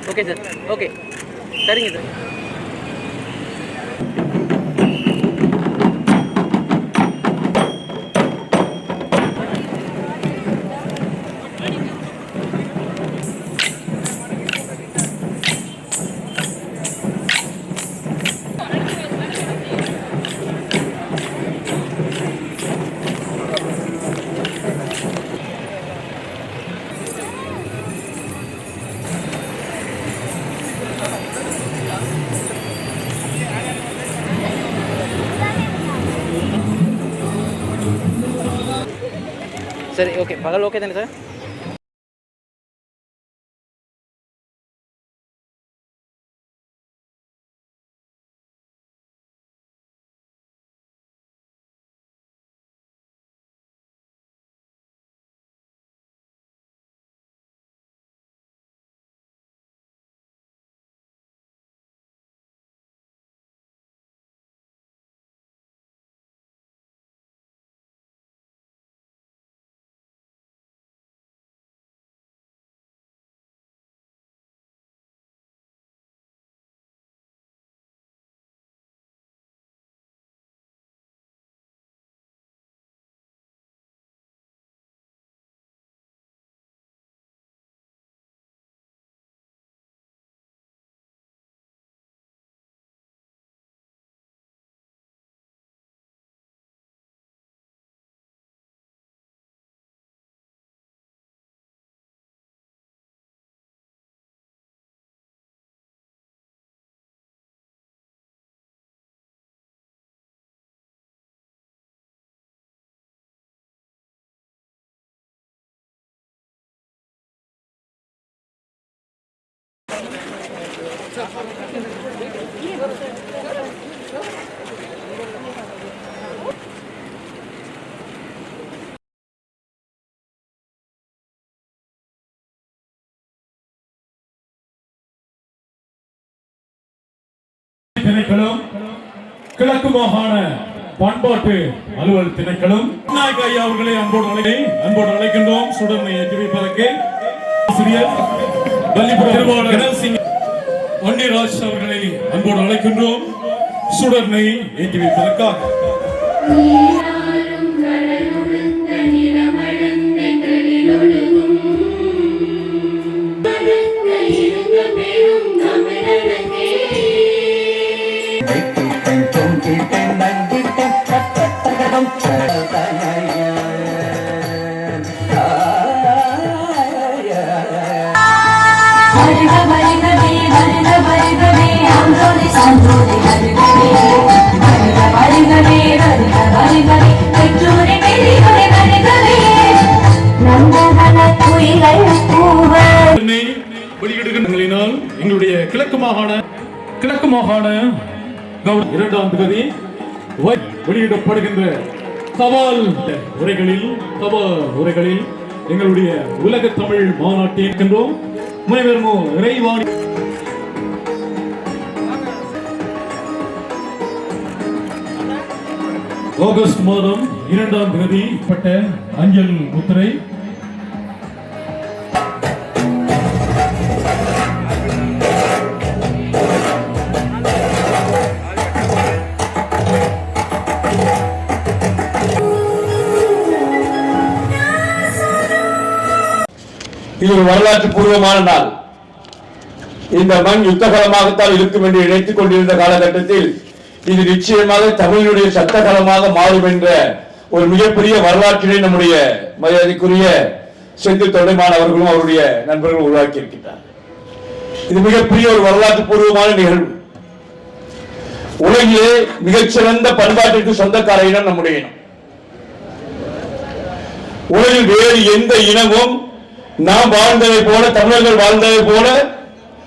Okay sir, okay, சரிங்க sir. சரி, okay, பகல் ஓகே தானே சார்? திணைக்களம், கிழக்கு மாகாண பண்பாட்டு அலுவல் திணைக்களம் நாயக் ஐயா அவர்களை அன்போடு அழைக்கின்றோம். சுடர்மை ஏற்றி வைப்பதற்கு ஆசிரியர் வன்னிராஜ் அவர்களை அன்போடு அழைக்கின்றோம். சுடர்மை ஏற்றி வைப்பதற்காக எங்களுடைய கிழக்கு மாகாண இரண்டாம் தேதி வெளியிடப்படுகின்ற தபால் உரைகளில் எங்களுடைய உலக தமிழ் மாநாட்டில் இருக்கின்றோம். முனைவர்மோ இறைவாணி ஆகஸ்ட் மாதம் 2ஆம் தேதி பட்ட அஞ்சல் முத்திரை இது ஒரு வரலாற்று பூர்வமான நாள். இந்த மண் யுத்தகலமாகத்தான் இருக்கும் என்று நினைத்துக் கொண்டிருந்த காலகட்டத்தில் இது நிச்சயமாக தமிழினுடைய சட்டகலமாக மாறும் என்ற ஒரு மிகப்பெரிய வரலாற்றினை நம்முடைய மரியாதைக்குரிய செந்தில் தொண்டைமான் அவர்களும் அவருடைய நண்பர்களும் உருவாக்கி இருக்கின்றார். இது மிகப்பெரிய ஒரு வரலாற்று பூர்வமான நிகழ்வு. உலகிலே மிகச்சிறந்த பண்பாட்டிற்கு சொந்தக்கார இனம் நம்முடைய இனம். உலகில் வேறு எந்த இனமும் நாம் வாழ்ந்ததை போல, தமிழர்கள் வாழ்ந்ததை போல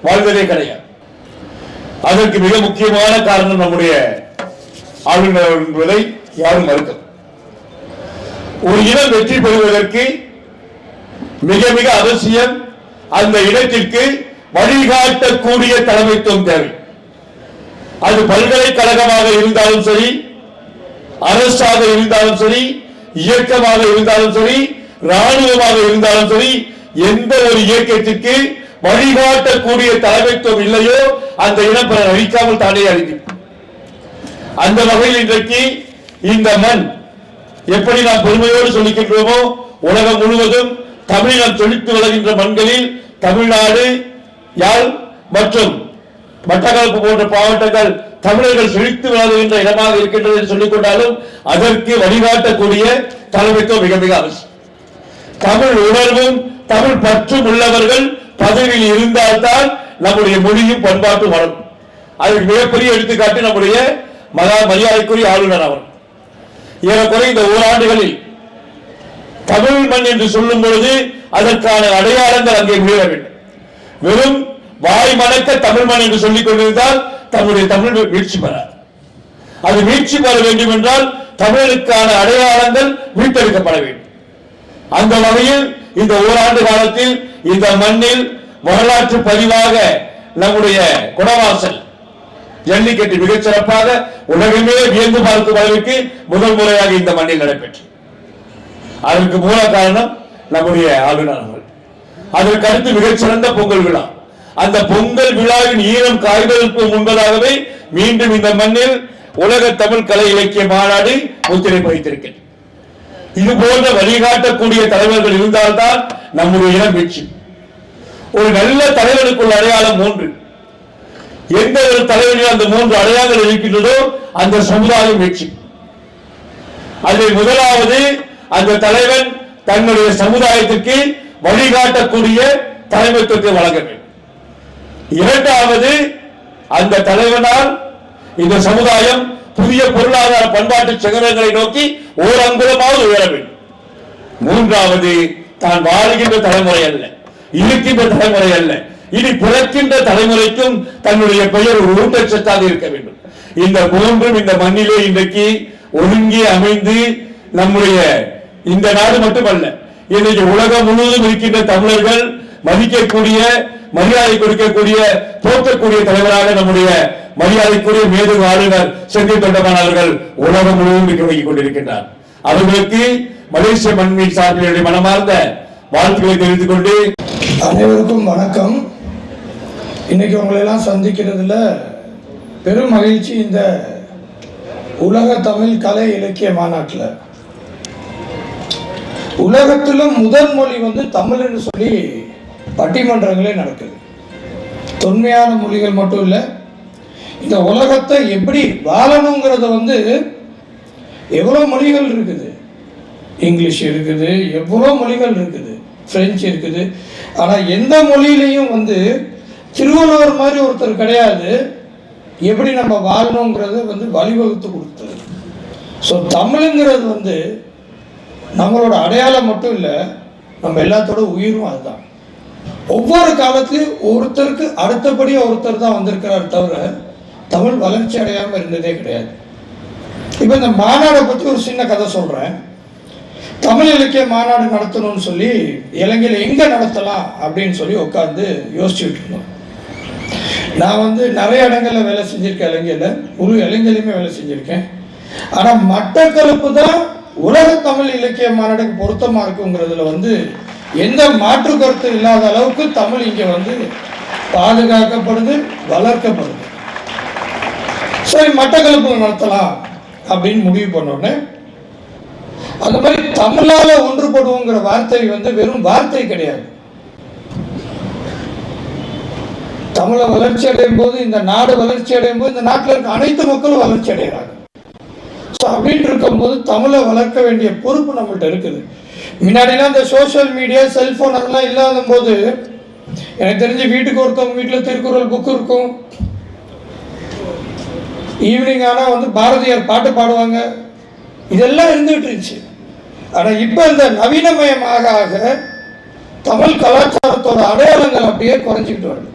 வாழ்ந்ததே கிடையாது. அதற்கு மிக முக்கியமான காரணம் நம்முடைய ஆளுநர் என்பதை யாரும் மறுக்க. ஒரு இனம் வெற்றி பெறுவதற்கு மிக மிக அவசியம் அந்த இடத்திற்கு வழிகாட்டக்கூடிய தலைமைத்துவம் தேவை. அது பல்கலைக்கழகமாக இருந்தாலும் சரி, அரசாக இருந்தாலும் சரி, இயக்கமாக இருந்தாலும் சரி, ராணுவமாக இருந்தாலும் சரி, எந்த ஒரு இயக்கத்திற்கு வழிகாட்டக்கூடிய தலைமைத்துவம் இல்லையோ அந்த இனம் பிறர் அழிக்காமல் தானே அழிக்கும். அந்த வகையில் இன்றைக்கு இந்த மண் எப்படி நாம் பெருமையோடு சொல்லிக்கின்றோமோ, உலகம் முழுவதும் தமிழினம் செழித்து வளர்கின்ற மண்களில் தமிழ்நாடு, யாழ் மற்றும் மட்டக்களப்பு போன்ற மாவட்டங்கள் தமிழர்கள் செழித்து வளர்கின்ற இடமாக இருக்கின்றது என்று சொல்லிக் கொண்டாலும் அதற்கு வழிகாட்டக்கூடிய தலைமைத்துவம் மிக மிக அவசியம். தமிழ் உணர்வும் தமிழ் பற்றும் உள்ளவர்கள் பதவியில் இருந்தால்தான் நம்முடைய மொழியும் பண்பாட்டும் வளரும். அதற்கு மிகப்பெரிய எடுத்துக்காட்டு நம்முடைய மரியாதைக்குரிய ஆளுநர் அவர். ஏறக்குறை இந்த ஓராண்டுகளில் தமிழ் மண் என்று சொல்லும் பொழுது அதற்கான அடையாளங்கள் அங்கே மீற வேண்டும். வெறும் வாய் மணக்க தமிழ் மண் என்று சொல்லிக் கொண்டிருந்தால் தம்முடைய தமிழ் மீட்சி பெறாது. அது மீட்சி பெற வேண்டும் என்றால் தமிழுக்கான அடையாளங்கள் மீட்டெடுக்கப்பட வேண்டும். அந்த வகையில் இந்த ஓராண்டு காலத்தில் இந்த மண்ணில் வரலாற்று பதிவாக நம்முடைய குடவாசல் ஜல்லிக்கட்டு மிகச் சிறப்பாக உலகமே வியந்து பார்க்கும் அளவிற்கு முதல் முறையாக இந்த மண்ணில் நடைபெற்றது. அதற்கு மூல காரணம் நம்முடைய ஆளுநர் அவர்கள். அதற்கு அடுத்து மிகச்சிறந்த பொங்கல் விழா. அந்த பொங்கல் விழாவின் ஈரம் காய்வதற்கு முன்பதாகவே மீண்டும் இந்த மண்ணில் உலக தமிழ் கலை இலக்கிய மாநாடு முத்திரை பதித்திருக்கிறது. இது போன்ற வழிகாட்டக்கூடிய தலைவர்கள் இருந்தால்தான் நம்முடைய இனம் வெற்றி. ஒரு நல்ல தலைவனுக்குள்ள அடையாளம் 3. எந்த ஒரு தலைவனில் அந்த 3 அடையாளங்கள் இருக்கின்றதோ அந்த சமுதாயம் வெற்றி. அதில் முதலாவது, அந்த தலைவன் தன்னுடைய சமுதாயத்திற்கு வழிகாட்டக்கூடிய தலைமைத்துவத்தை வழங்க வேண்டும். இரண்டாவது, அந்த தலைவனால் இந்த சமுதாயம் புதிய பொருளாதார பண்பாட்டு சிகரங்களை நோக்கி ஓர் அங்குலமாவது உயர வேண்டும். மூன்றாவது, தான் வாழ்கின்ற தலைமுறை அல்ல, இருக்கின்ற தலைமுறை அல்ல, இனி பிறக்கின்ற தலைமுறைக்கும் தன்னுடைய பெயர் ஒரு ஊட்டச்சத்தாக இருக்க வேண்டும். இந்த மூன்றும் இந்த மண்ணிலே இன்றைக்கு ஒருங்கே அமைந்து நம்முடைய இந்த நாடு மட்டுமல்ல, இன்றைக்கு உலகம் முழுவதும் இருக்கின்ற தமிழர்கள் மதிக்கக்கூடிய, மரியாதை கொடுக்கக்கூடிய, போற்றக்கூடிய தலைவராக நம்முடைய மரியாதைக்குரிய மேதகு ஆளுநர் செந்தில் தொண்டமான் அவர்கள் உலகம் முழுவதும் வைத்துக் கொண்டிருக்கின்றார். அவர்களுக்கு மலேசிய மண்ணின் சார்பில் மனமார்ந்த வாழ்த்துக்களை தெரிவித்துக் கொண்டு, அனைவருக்கும் வணக்கம். இன்னைக்கு உங்களை எல்லாம் சந்திக்கிறதுல பெரும் மகிழ்ச்சி. இந்த உலக தமிழ் கலை இலக்கிய மாநாட்டில் உலகத்திலும் முதல் மொழி தமிழ் என்று சொல்லி பட்டிமன்றங்களே நடக்குது. தொன்மையான மொழிகள் மட்டும் இல்லை, இந்த உலகத்தை எப்படி வாழணுங்கிறத எவ்வளோ மொழிகள் இருக்குது. இங்கிலீஷ் இருக்குது, எவ்வளோ மொழிகள் இருக்குது, பிரெஞ்சு இருக்குது. ஆனால் எந்த மொழியிலையும் திருவள்ளுவர் மாதிரி ஒருத்தர் கிடையாது எப்படி நம்ம வாழணுங்கிறத வழிவகுத்து கொடுத்தது. ஸோ தமிழுங்கிறது நம்மளோட அடையாளம் மட்டும் இல்லை, நம்ம எல்லாத்தோட உயிரும் அதுதான். ஒவ்வொரு காலத்திலையும் ஒருத்தருக்கு அடுத்தபடியாக ஒருத்தர் தான் வந்திருக்கிறார் தவிர தமிழ் வளர்ச்சி அடையாமல் இருந்ததே கிடையாது. இப்போ இந்த மாநாடை பற்றி ஒரு சின்ன கதை சொல்கிறேன். தமிழ் இலக்கிய மாநாடு நடத்தணும்னு சொல்லி இலங்கையில் எங்கே நடத்தலாம் அப்படின்னு சொல்லி உட்காந்து யோசிச்சுட்டு இருந்தோம். நான் நிறைய இடங்களில் வேலை செஞ்சுருக்கேன், இலங்கையில் முழு இலங்கையிலுமே வேலை செஞ்சுருக்கேன். ஆனால் மட்டக்களப்பு தான் உலக தமிழ் இலக்கிய மாநாடுக்கு பொருத்தமாக இருக்குங்கிறதுல எந்த மாற்று கருத்து இல்லாத அளவுக்கு தமிழ் இங்கே பாதுகாக்கப்படுது, வளர்க்கப்படுது. சரி, மட்டக்களப்பு நடத்தலாம் அப்படின்னு முடிவு பண்ணோன்னே அந்த மாதிரி தமிழால ஒன்றுபடுவோங்கிற வார்த்தை வெறும் வார்த்தை கிடையாது. தமிழை வளர்ச்சி அடையும் போது, இந்த நாடு வளர்ச்சி அடையும் போது, இந்த நாட்டில் இருக்க அனைத்து மக்களும் வளர்ச்சி அடைகிறாங்க. ஸோ அப்படின்னு இருக்கும்போது தமிழை வளர்க்க வேண்டிய பொறுப்பு நம்மள்கிட்ட இருக்குது. முன்னாடிலாம் இந்த சோசியல் மீடியா, செல்போன் அதெல்லாம் இல்லாத போது எனக்கு தெரிஞ்சு வீட்டுக்கு ஒருத்தவங்க வீட்டில் திருக்குறள் புக்கு இருக்கும். ஈவினிங் ஆனால் பாரதியார் பாட்டு பாடுவாங்க. இதெல்லாம் இருந்துகிட்டு இருந்துச்சு. ஆனால் இப்போ இந்த நவீனமயமாக ஆக தமிழ் கலாச்சாரத்தோட அடையாளங்கள் அப்படியே குறைஞ்சிக்கிட்டு வருது.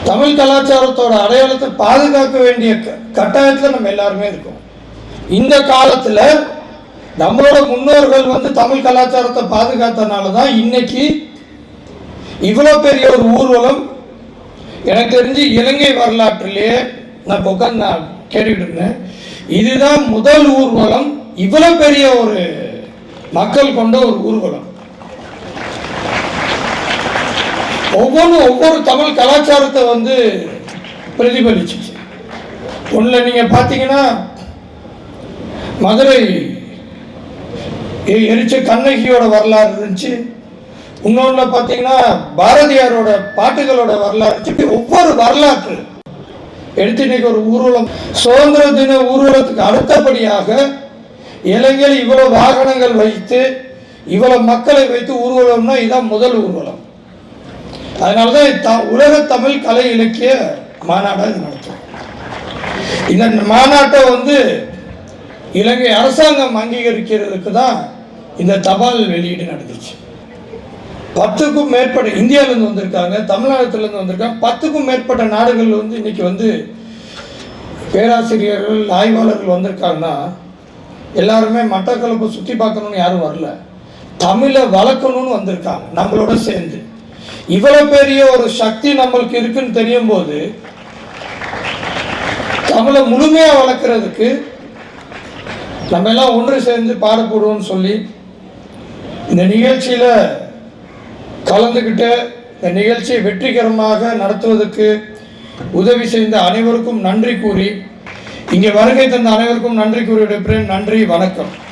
தமிழ் கலாச்சாரத்தோட அடையாளத்தை பாதுகாக்க வேண்டிய கட்டாயத்தில் நம்ம எல்லாருமே இருக்கோம். இந்த காலத்தில் நம்மளோட முன்னோர்கள் வந்து தமிழ் கலாச்சாரத்தை பாதுகாத்தனால தான் இன்னைக்கு இவ்வளோ பெரிய ஒரு ஊர்வலம். எனக்கு தெரிஞ்சு இலங்கை வரலாற்றிலேயே நான் உட்காந்து நான் கேட்டுக்கிட்டு இருந்தேன், இதுதான் முதல் ஊர்வலம், இவ்வளோ பெரிய ஒரு மக்கள் கொண்ட ஒரு ஊர்வலம். ஒவ்வொரு தமிழ் கலாச்சாரத்தை வந்து பிரதிபலிச்சிச்சு. ஒன்றில் நீங்கள் பார்த்தீங்கன்னா மதுரை எரிச்ச கண்ணகியோட வரலாறு இருந்துச்சு. இன்னொன்று பார்த்தீங்கன்னா பாரதியாரோட பாட்டுகளோட வரலாறு இருந்துச்சு. ஒவ்வொரு வரலாற்று எடுத்து இன்னைக்கு ஒரு ஊர்வலம், சுதந்திர தின ஊர்வலத்துக்கு அடுத்தபடியாக இலங்கையில் இவ்வளவு வாகனங்கள் வைத்து இவ்வளவு மக்களை வைத்து ஊர்வலம்னா இதுதான் முதல் ஊர்வலம். அதனாலதான் உலக தமிழ் கலை இலக்கிய மாநாடாக இது நடத்தும். இந்த மாநாட்டை வந்து இலங்கை அரசாங்கம் அங்கீகரிக்கிறதுக்கு தான் இந்த தபால் வெளியீடு நடந்துச்சு. 10க்கும் மேற்பட்ட இந்தியாவிலேருந்து வந்திருக்காங்க, தமிழ்நாட்டிலேருந்து வந்திருக்காங்க. 10க்கும் மேற்பட்ட நாடுகள் வந்து இன்னைக்கு வந்து பேராசிரியர்கள் ஆய்வாளர்கள் வந்திருக்காங்கன்னா எல்லாருமே மட்டக்களப்பை சுற்றி பார்க்கணுன்னு யாரும் வரல, தமிழை வளர்க்கணும்னு வந்திருக்காங்க நம்மளோட சேர்ந்து. இவ்வளோ பெரிய ஒரு சக்தி நம்மளுக்கு இருக்குன்னு தெரியும் போது தமிழை முழுமையாக வளர்க்குறதுக்கு நம்ம எல்லாம் ஒன்று சேர்ந்து பாடுபடுவோம்னு சொல்லி இந்த நிகழ்ச்சியில் கலந்துக்கிட்ட இந்த நிகழ்ச்சியை வெற்றிகரமாக நடத்துவதற்கு உதவி செய்த அனைவருக்கும் நன்றி கூறி, இங்கே வருகை தந்த அனைவருக்கும் நன்றி கூறி விடைபெறுகிறேன். நன்றி, வணக்கம்.